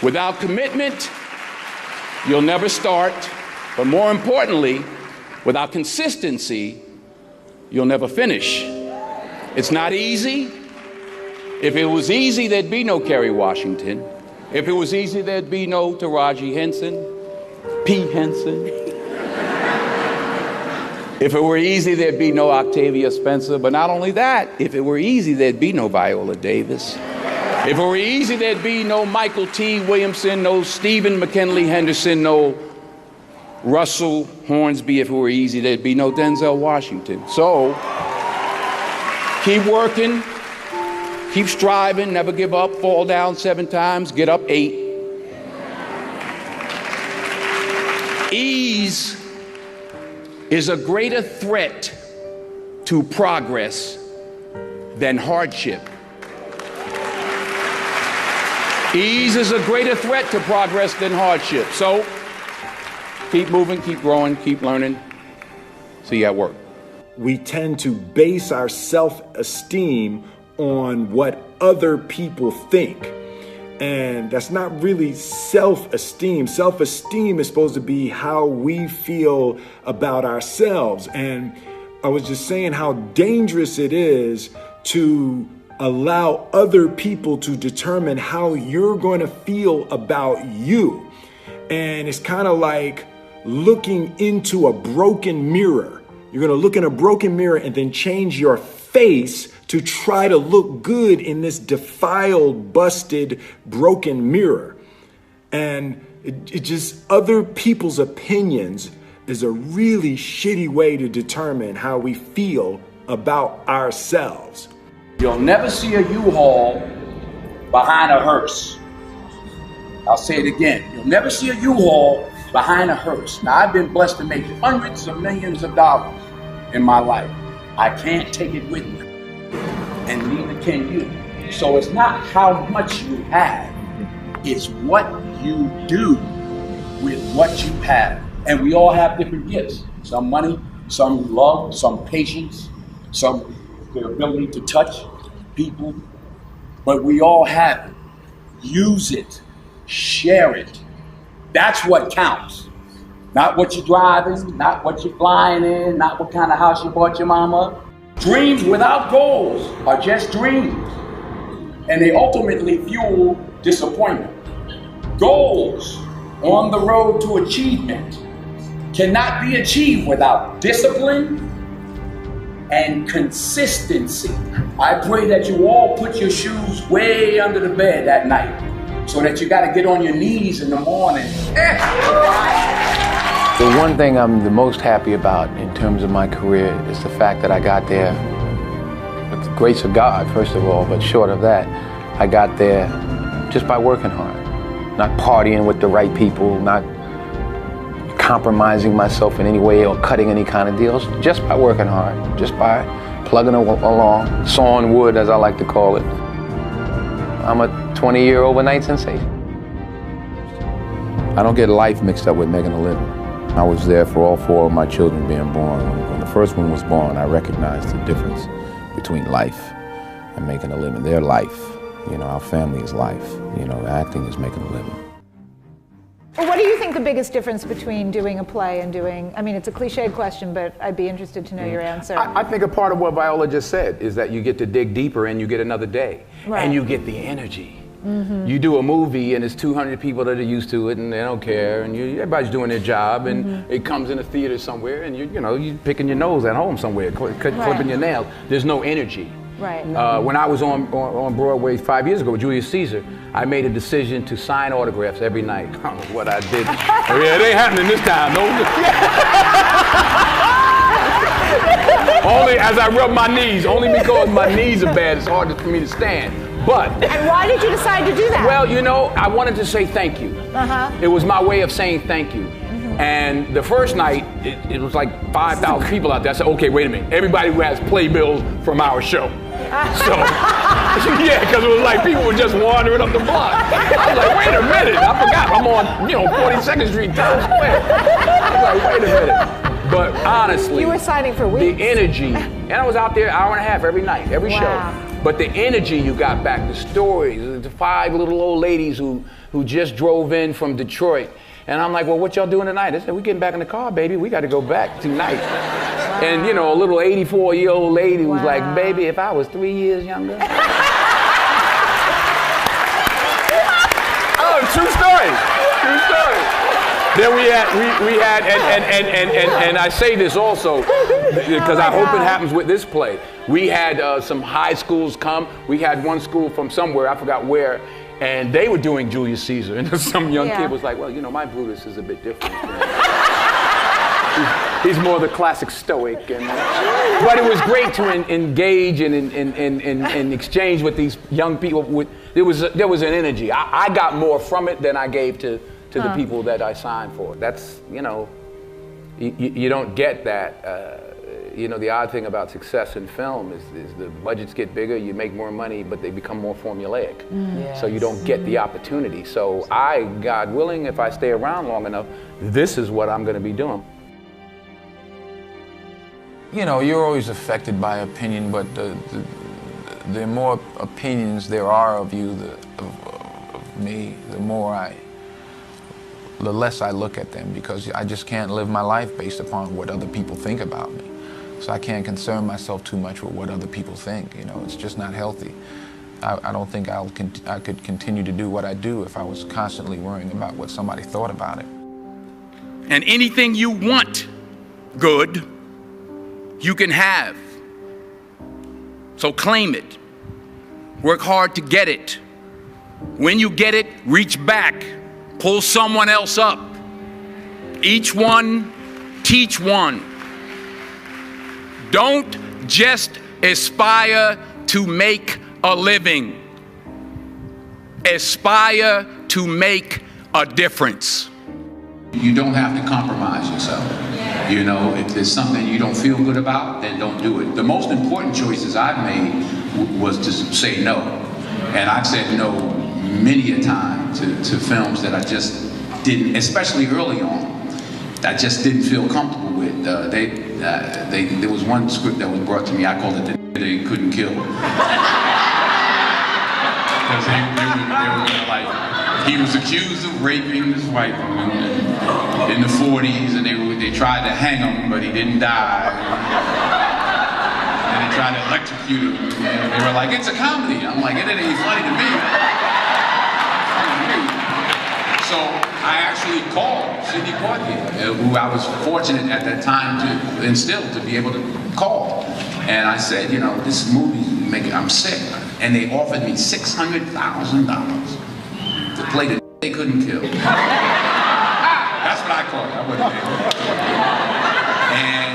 Without commitment, you'll never start. But more importantly, without consistency, you'll never finish. It's not easy. If it was easy, there'd be no Kerry Washington. If it was easy, there'd be no Taraji Henson, P. Henson. If it were easy, there'd be no Octavia Spencer. But not only that, if it were easy, there'd be no Viola Davis. If it were easy, there'd be no Michael T. Williamson, no Stephen McKinley Henderson, no Russell Hornsby. If it were easy, there'd be no Denzel Washington. So, keep working, keep striving, never give up, fall down 7 times, get up 8. Ease is a greater threat to progress than hardship. Ease is a greater threat to progress than hardship. So, keep moving, keep growing, keep learning. See you at work. We tend to base our self-esteem on what other people think. And that's not really self-esteem. Self-esteem is supposed to be how we feel about ourselves. And I was just saying how dangerous it is to allow other people to determine how you're going to feel about you. And it's kind of like looking into a broken mirror. You're going to look in a broken mirror and then change your face to try to look good in this defiled, busted, broken mirror. And it just, other people's opinions is a really shitty way to determine how we feel about ourselves. You'll never see a U-Haul behind a hearse. I'll say it again. You'll never see a U-Haul behind a hearse. Now, I've been blessed to make hundreds of millions of dollars in my life. I can't take it with me, and neither can you. So it's not how much you have, it's what you do with what you have. And we all have different gifts. Some money, some love, some patience, some the ability to touch people, but we all have it. Use it, share it. That's what counts. Not what you're driving, not what you're flying in, not what kind of house you bought your mama. Dreams without goals are just dreams, and they ultimately fuel disappointment. Goals on the road to achievement cannot be achieved without discipline and consistency. I pray that you all put your shoes way under the bed at night so that you gotta get on your knees in the morning. The one thing I'm the most happy about in terms of my career is the fact that I got there with the grace of God, first of all, but short of that, I got there just by working hard, not partying with the right people, not compromising myself in any way or cutting any kind of deals, just by working hard, just by plugging along, sawing wood, as I like to call it. I'm a 20-year overnight sensation. I don't get life mixed up with making a living. I was there for all 4 of my children being born. When the first one was born, I recognized the difference between life and making a living. Their life, you know, our family is life. You know, acting is making a living. Well, what do you think the biggest difference between doing a play and doing, I mean, it's a cliched question, but I'd be interested to know your answer. I think a part of what Viola just said is that you get to dig deeper and you get another day. Right. And you get the energy. Mm-hmm. You do a movie and it's 200 people that are used to it and they don't care and everybody's doing their job and it comes in a theater somewhere and you're picking your nose at home somewhere, clipping your nails. There's no energy. Right. When I was on Broadway 5 years ago with Julius Caesar, I made a decision to sign autographs every night. I don't know what I did. Oh, yeah, it ain't happening this time, no. Only as I rub my knees, only because my knees are bad, it's hard for me to stand. But. And why did you decide to do that? Well, you know, I wanted to say thank you. It was my way of saying thank you. And the first night, it was like 5,000 people out there. I said, okay, wait a minute. Everybody who has playbills from our show. So, yeah, because it was like people were just wandering up the block. I was like, wait a minute. I forgot I'm on, 42nd Street, Times Square. I was like, wait a minute. But honestly. You were signing for weeks. The energy. And I was out there an hour and a half every night, every show. But the energy you got back, the stories, the 5 little old ladies who who just drove in from Detroit. And I'm like, well, what y'all doing tonight? They said, we're getting back in the car, baby. We got to go back tonight. Wow. And, you know, a little 84-year-old lady was like, baby, if I was 3 years younger. Oh, true story. True story. Then we had, and I say this also because I hope it happens with this play. We had some high schools come. We had one school from somewhere, I forgot where, and they were doing Julius Caesar. And some young kid was like, well, you know, my Brutus is a bit different. He's more the classic stoic. But it was great to engage and exchange with these young people. There was an energy. I got more from it than I gave to the people that I signed for. That's, you know, you don't get that. You know, the odd thing about success in film is the budgets get bigger, you make more money, but they become more formulaic. Yes. So you don't get the opportunity. So God willing, if I stay around long enough, this is what I'm going to be doing. You know, you're always affected by opinion, but the more opinions there are of you, of me, the less I look at them, because I just can't live my life based upon what other people think about me. So I can't concern myself too much with what other people think. You know, it's just not healthy. I don't think I could continue to do what I do if I was constantly worrying about what somebody thought about it. And anything you want good, you can have. So claim it. Work hard to get it. When you get it, reach back. Pull someone else up. Each one, teach one. Don't just aspire to make a living. Aspire to make a difference. You don't have to compromise yourself. You know, if there's something you don't feel good about, then don't do it. The most important choices I've made was to say no. And I've said no many a time to films that I just didn't, especially early on, I just didn't feel comfortable with. There was one script that was brought to me, I called it the they couldn't kill. Because they were like, he was accused of raping this white woman in the 40s, and they tried to hang him, but he didn't die. And they tried to electrocute him, and they were like, it's a comedy. I'm like, it ain't funny to me. So I actually called Sidney Poitier, who I was fortunate at that time to be able to call. And I said, you know, this movie, I'm sick. And they offered me $600,000 to play the they couldn't kill. That's what I called it. I wasn't there. And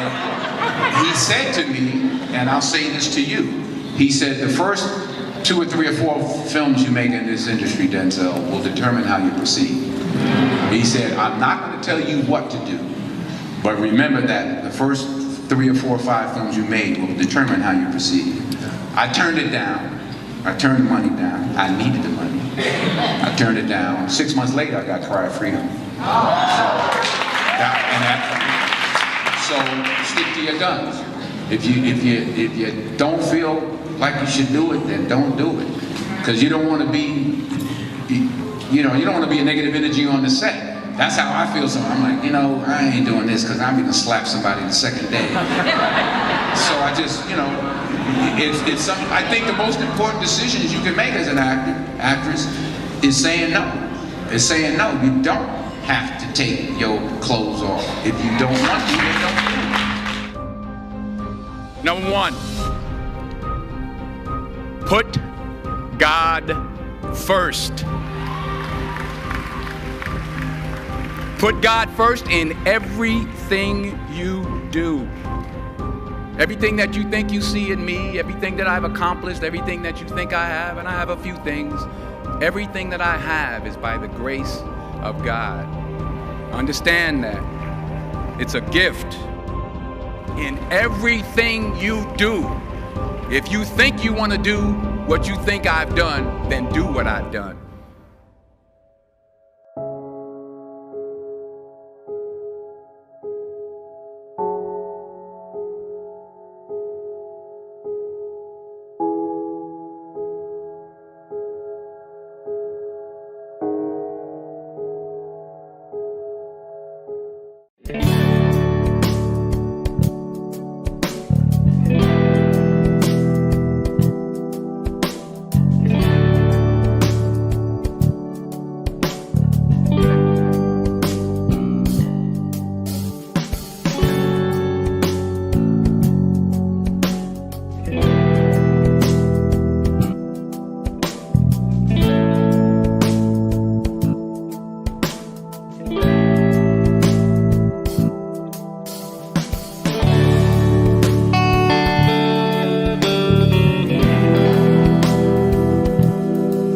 he said to me, and I'll say this to you, he said, the first 2 or 3 or 4 films you make in this industry, Denzel, will determine how you proceed. He said, I'm not going to tell you what to do, but remember that the first 3 or 4 or 5 films you made will determine how you proceed. I turned it down. I turned the money down. I needed the money. I turned it down. 6 months later, I got Cry of Freedom. So stick to your guns. If you don't feel like you should do it, then don't do it. Because you don't want to be, you don't want to be a negative energy on the set. That's how I feel. So I'm like, I ain't doing this because I'm gonna slap somebody the second day. So I just, it's something. I think the most important decisions you can make as an actress, is saying no. Is saying no. You don't have to take your clothes off. If you don't want to, then don't do it. Number 1, put God first. Put God first in everything you do. Everything that you think you see in me, everything that I've accomplished, everything that you think I have, and I have a few things, everything that I have is by the grace of God. Understand that. It's a gift. In everything you do, if you think you want to do what you think I've done, then do what I've done.